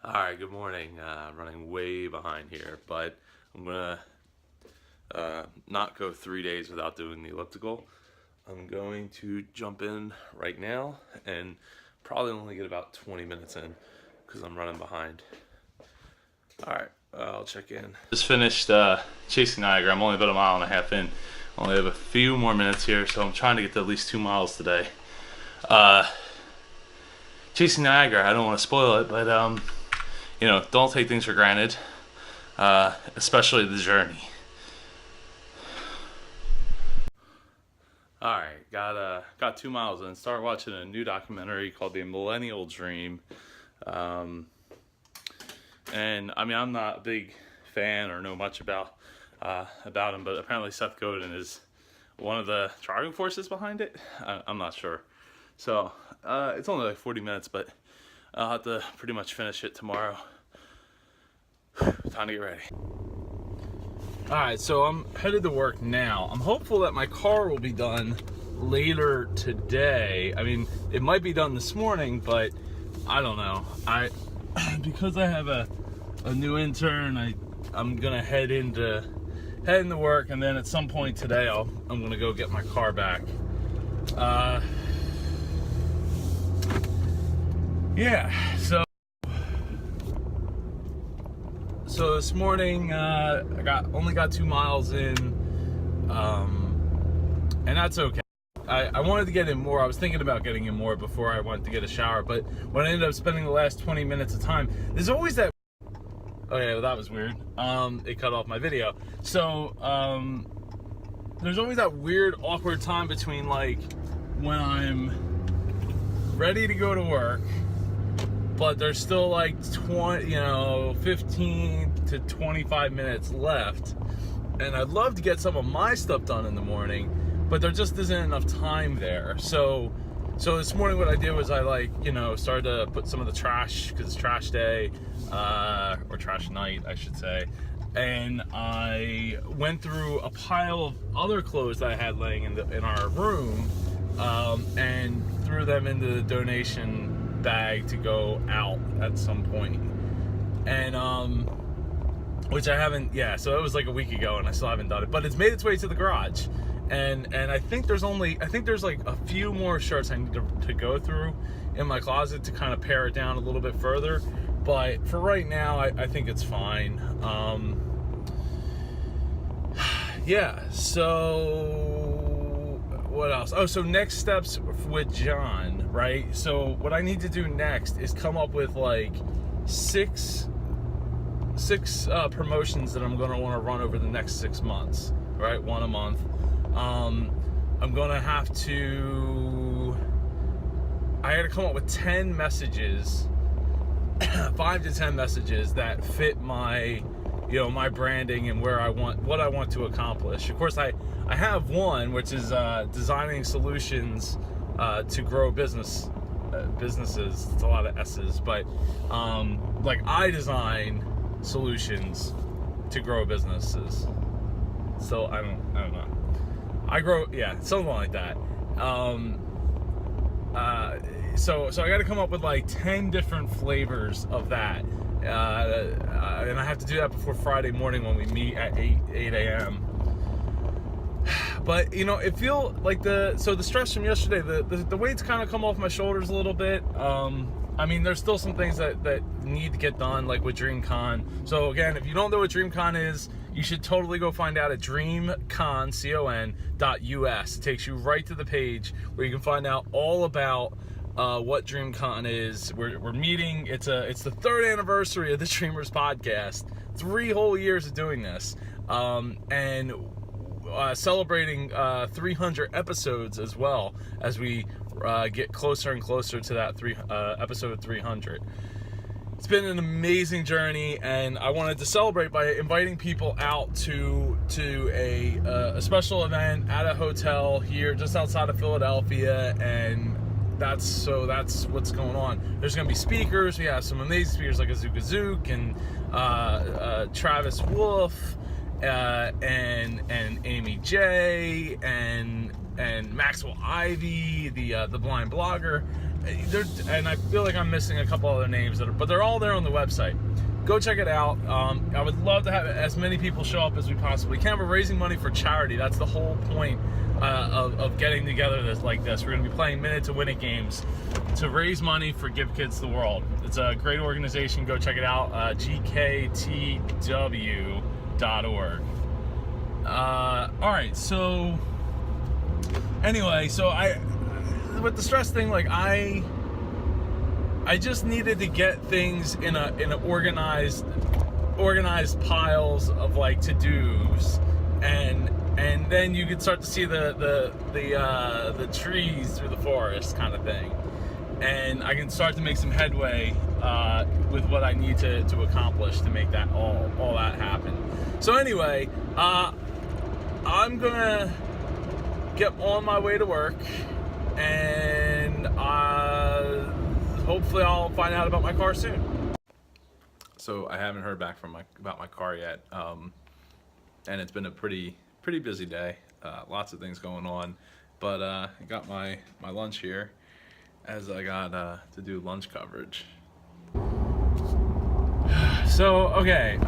All right, good morning. Running way behind here, but I'm gonna not go 3 days without doing the elliptical. I'm going to jump in right now and probably only get about 20 minutes in because I'm running behind. All right, I'll check in. Just finished chasing Niagara. I'm only about a mile and a half in. Only have a few more minutes here, so I'm trying to get to at least 2 miles today. Chasing Niagara, I don't want to spoil it, but don't take things for granted, especially the journey. All right, got 2 miles in. Start watching a new documentary called The Millennial Dream, and I mean I'm not a big fan or know much about him, but apparently Seth Godin is one of the driving forces behind it. I'm not sure. So it's only like 40 minutes, but I'll have to pretty much finish it tomorrow. Time to get ready. Alright, so I'm headed to work now. I'm hopeful that my car will be done later today. I mean, it might be done this morning, but I don't know. Because I have a new intern, I'm gonna head into work, and then at some point today I'm gonna go get my car back. Yeah, so this morning I only got 2 miles in, and that's okay. I wanted to get in more. I was thinking about getting in more before I went to get a shower, but when I ended up spending the last 20 minutes of time, there's always that. Okay, well that was weird. It cut off my video. So there's always that weird, awkward time between like when I'm ready to go to work, but there's still like 15 to 25 minutes left, and I'd love to get some of my stuff done in the morning, but there just isn't enough time there. So this morning what I did was I started to put some of the trash, because it's trash day, or trash night I should say, and I went through a pile of other clothes that I had laying in our room, and threw them into the donation bag to go out at some point. And which I haven't, so it was like a week ago and I still haven't done it, but it's made its way to the garage, and I think there's like a few more shirts I need to go through in my closet to kind of pare it down a little bit further, but for right now I think it's fine. So what else? Oh, so next steps with John, right? So what I need to do next is come up with like six promotions that I'm going to want to run over the next 6 months, right? One a month. I'm going to have to, I got to come up with 10 messages, 5 to 10 messages that fit my, my branding and what I want to accomplish. Of course, I have one, which is designing solutions to grow businesses. It's a lot of S's, but I design solutions to grow businesses. So I don't know. I grow, something like that. So I got to come up with like 10 different flavors of that, and I have to do that before Friday morning when we meet at 8 a.m. But it feel like the stress from yesterday, the weight's kind of come off my shoulders a little bit. I mean, there's still some things that need to get done, like with DreamCon. So again, if you don't know what DreamCon is, you should totally go find out at dreamcon.us. It takes you right to the page where you can find out all about what DreamCon is. We're meeting. It's the 3rd anniversary of the Dreamers podcast. 3 whole years of doing this, and celebrating 300 episodes as well, as we get closer and closer to that episode 300. It's been an amazing journey, and I wanted to celebrate by inviting people out to a special event at a hotel here just outside of Philadelphia, and that's what's going on. There's going to be speakers. We have some amazing speakers like Azuka Zook and Travis Wolf, and Amy J, and Maxwell Ivy, the blind blogger, and I feel like I'm missing a couple other names but they're all there on the website. Go check it out. I would love to have as many people show up as we possibly can. We're raising money for charity. That's the whole point of getting together like this. We're going to be playing Minute to Win It games to raise money for Give Kids the World. It's a great organization. Go check it out. GKTW.org. All right. So anyway, with the stress thing, like I just needed to get things in a organized piles of like to-dos, and then you could start to see the trees through the forest kind of thing, and I can start to make some headway with what I need to accomplish to make that all that happen. So anyway, I'm gonna get on my way to work, and hopefully I'll find out about my car soon. So I haven't heard back about my car yet, and it's been a pretty busy day. Lots of things going on, but I got my lunch here as I got to do lunch coverage. So okay,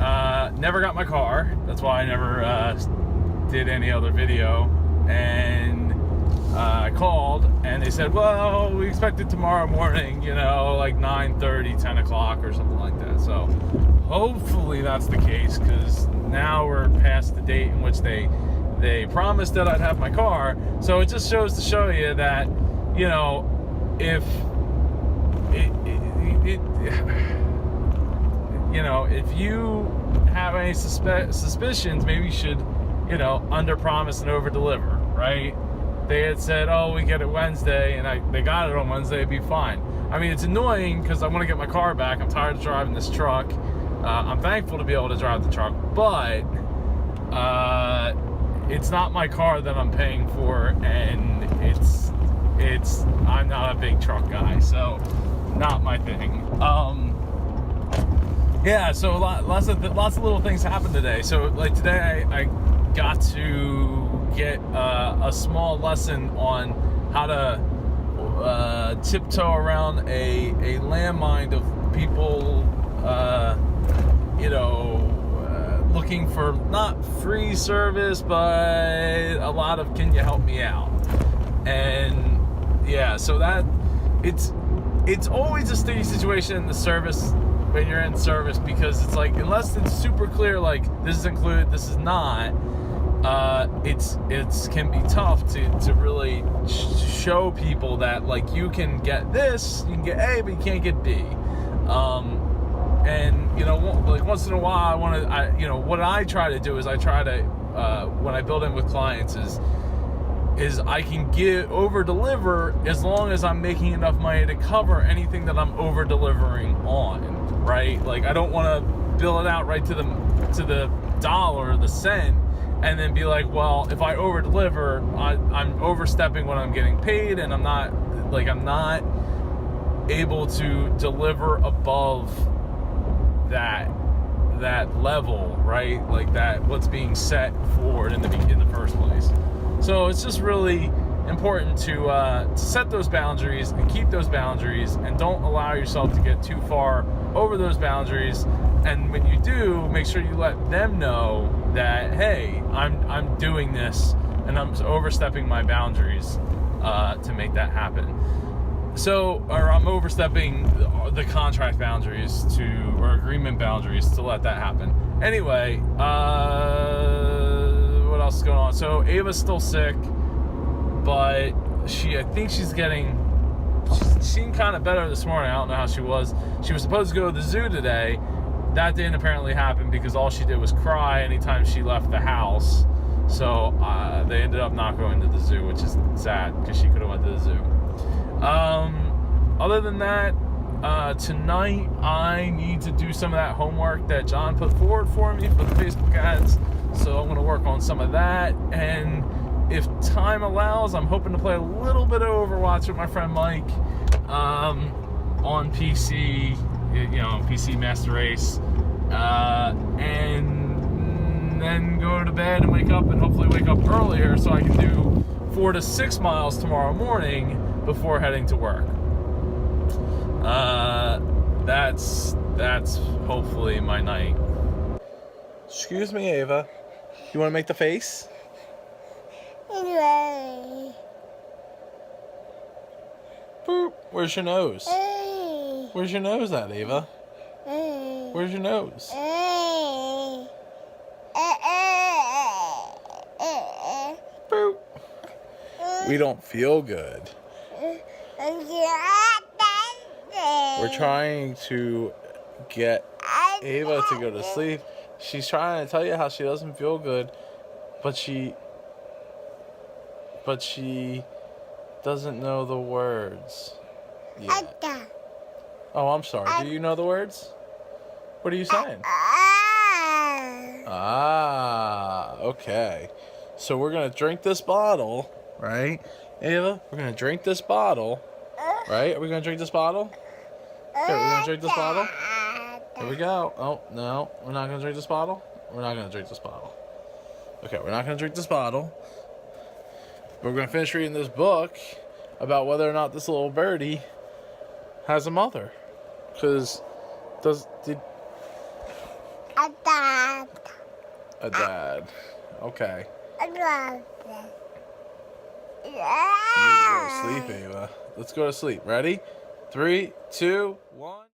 never got my car. That's why I never did any other video, and I called and they said, well, we expect it tomorrow morning, like 9:30, 10 o'clock or something like that. So hopefully that's the case, because now we're past the date in which they promised that I'd have my car. So it just shows to show you that, if if you have any suspicions, maybe you should, under promise and over deliver, right? They had said, oh, we get it Wednesday, and they got it on Wednesday, it'd be fine. I mean, it's annoying because I want to get my car back. I'm tired of driving this truck. I'm thankful to be able to drive the truck, but it's not my car that I'm paying for, and I'm not a big truck guy, so not my thing. Yeah, so lots of little things happened today. So like today I got to get a small lesson on how to tiptoe around a landmine of people, looking for not free service, but a lot of can you help me out? And yeah, so that it's always a sticky situation in the service when you're in service, because it's like, unless it's super clear, like this is included, this is not, it's can be tough to really show people that like you can get this, you can get A, but you can't get B. And like once in a while, what I try to do is I try to when I build in with clients is I can over deliver as long as I'm making enough money to cover anything that I'm over delivering on, right? Like I don't want to bill it out right to the dollar or the cent, and then be like, well, if I over deliver, I'm overstepping what I'm getting paid, and I'm not able to deliver above that level, right? Like that what's being set forward in the first place. So it's just really important to set those boundaries and keep those boundaries, and don't allow yourself to get too far over those boundaries. And when you do, make sure you let them know that, hey, I'm doing this and I'm overstepping my boundaries to make that happen. So, or I'm overstepping the contract boundaries or agreement boundaries to let that happen. Anyway, what else is going on? So Ava's still sick, but I think she seemed kind of better this morning. I don't know how she was. She was supposed to go to the zoo today. That didn't apparently happen because all she did was cry anytime she left the house. So they ended up not going to the zoo, which is sad because she could have went to the zoo. Other than that, tonight I need to do some of that homework that John put forward for me for the Facebook ads. So I'm going to work on some of that, and if time allows, I'm hoping to play a little bit of Overwatch with my friend Mike on PC, PC Master Race, and then go to bed and wake up, and hopefully wake up earlier so I can do 4 to 6 miles tomorrow morning before heading to work. That's hopefully my night. Excuse me, Ava. You want to make the face? Anyway. Boop. Where's your nose? Where's your nose at, Ava? Where's your nose? Boop. We don't feel good. We're trying to get Ava to go to sleep. She's trying to tell you how she doesn't feel good, but she doesn't know the words yet. Oh, I'm sorry. Do you know the words? What are you saying? Ah, okay. So we're going to drink this bottle, right? Ava, we're going to drink this bottle, right? Are we going to drink this bottle? Here, we're going to drink this bottle? Here we go. Oh, no. We're not going to drink this bottle? We're not going to drink this bottle. Okay, we're not going to drink this bottle. We're going to finish reading this book about whether or not this little birdie has a mother. Because, A dad. A dad. Okay. A dad. You need to go to sleep, Ava. Let's go to sleep. Ready? 3, 2, 1.